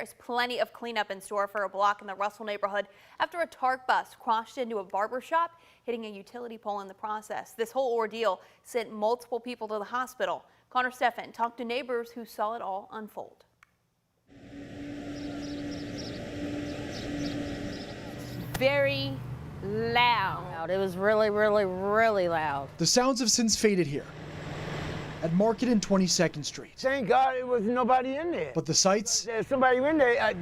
There's plenty of cleanup in store for a block in the Russell neighborhood after a TARC bus crashed into a barber shop, hitting a utility pole in the process. This whole ordeal sent multiple people to the hospital. Connor Steffen talked to neighbors who saw it all unfold. Very loud. It was really loud. The sounds have since faded here at Market and 22nd Street. Thank God it was nobody in there. But the sights, There's somebody in there,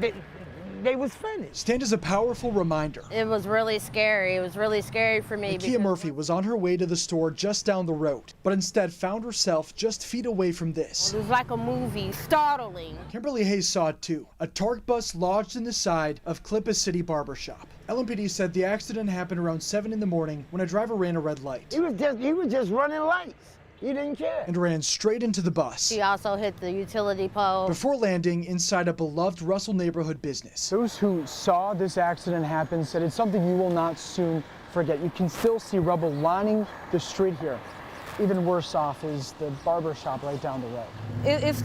they was finished. stand as a powerful reminder. It was really scary. It was really scary for me. Nakia Murphy was on her way to the store just down the road, but instead found herself just feet away from this. It was like a movie, startling. Kimberly Hayes saw it too. A TARC bus lodged in the side of Clippa City Barbershop. LMPD said the accident happened around 7 in the morning when a driver ran a red light. He was just running lights. He didn't care. And ran straight into the bus. He also hit the utility pole. Before landing inside a beloved Russell neighborhood business. Those who saw this accident happen said it's something you will not soon forget. You can still see rubble lining the street here. Even worse off is the barber shop right down the road. It's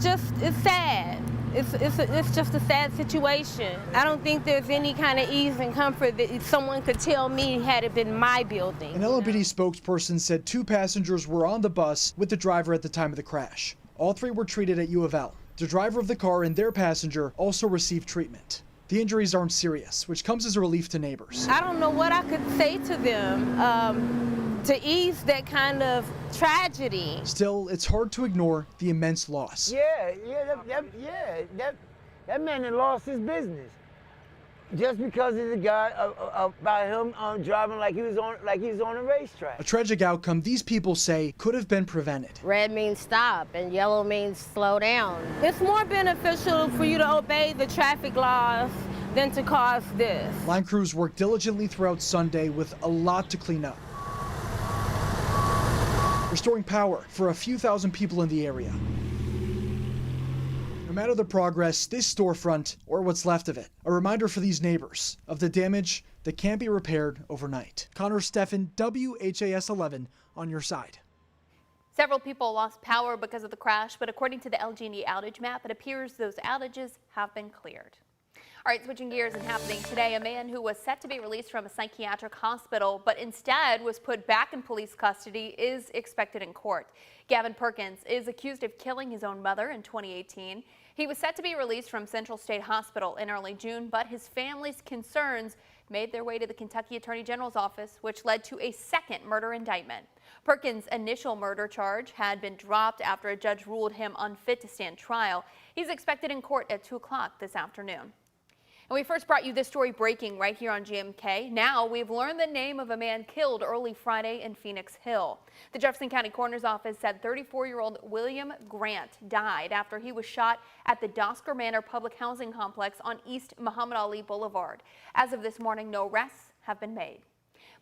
sad. It's just a sad situation. I don't think there's any kind of ease and comfort that someone could tell me had it been my building. An LMPD spokesperson said 2 passengers were on the bus with the driver at the time of the crash. All 3 were treated at U of L. The driver of the car and their passenger also received treatment. The injuries aren't serious, which comes as a relief to neighbors. I don't know what I could say to them to ease that kind of tragedy. Still, it's hard to ignore the immense loss. That man had lost his business just because of the guy about him driving like he was on a racetrack. A tragic outcome these people say could have been prevented. Red means stop and yellow means slow down. It's more beneficial for you to obey the traffic laws than to cause this. Line crews worked diligently throughout Sunday with a lot to clean up, restoring power for a few thousand people in the area. No matter the progress, this storefront, or what's left of it, a reminder for these neighbors of the damage that can't be repaired overnight. Connor Steffen, WHAS11 on your side. Several people lost power because of the crash, but according to the LG&E outage map, it appears those outages have been cleared. All right, switching gears and happening today, a man who was set to be released from a psychiatric hospital but instead was put back in police custody is expected in court. Gavin Perkins is accused of killing his own mother in 2018. He was set to be released from Central State Hospital in early June, but his family's concerns made their way to the Kentucky Attorney General's office, which led to a second murder indictment. Perkins' initial murder charge had been dropped after a judge ruled him unfit to stand trial. He's expected in court at 2 o'clock this afternoon. And we first brought you this story breaking right here on GMK. Now we've learned the name of a man killed early Friday in Phoenix Hill. The Jefferson County Coroner's Office said 34-year-old William Grant died after he was shot at the Dosker Manor Public Housing Complex on East Muhammad Ali Boulevard. As of this morning, no arrests have been made.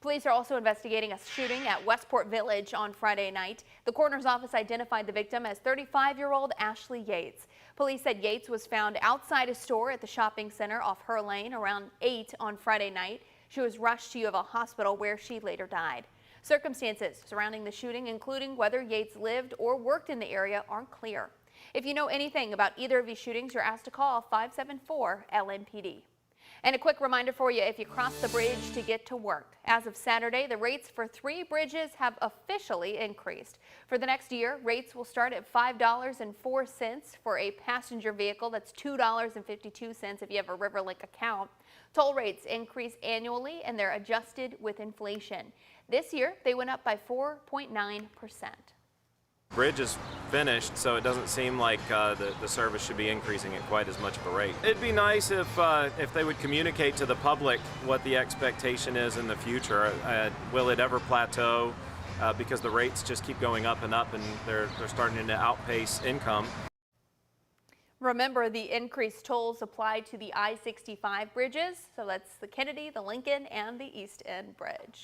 Police are also investigating a shooting at Westport Village on Friday night. The coroner's office identified the victim as 35-year-old Ashley Yates. Police said Yates was found outside a store at the shopping center off Her Lane around 8 on Friday night. She was rushed to U of L Hospital where she later died. Circumstances surrounding the shooting, including whether Yates lived or worked in the area, aren't clear. If you know anything about either of these shootings, you're asked to call 574-LMPD. And a quick reminder for you, if you cross the bridge to get to work. As of Saturday, the rates for 3 bridges have officially increased. For the next year, rates will start at $5.04 for a passenger vehicle. That's $2.52 if you have a Riverlink account. Toll rates increase annually and they're adjusted with inflation. This year, they went up by 4.9%. Bridge is finished, so it doesn't seem like the service should be increasing at quite as much of a rate. It'd be nice if they would communicate to the public what the expectation is in the future. Will it ever plateau? Because the rates just keep going up, and they're starting to outpace income. Remember, the increased tolls apply to the I-65 bridges, so that's the Kennedy, the Lincoln, and the East End Bridge.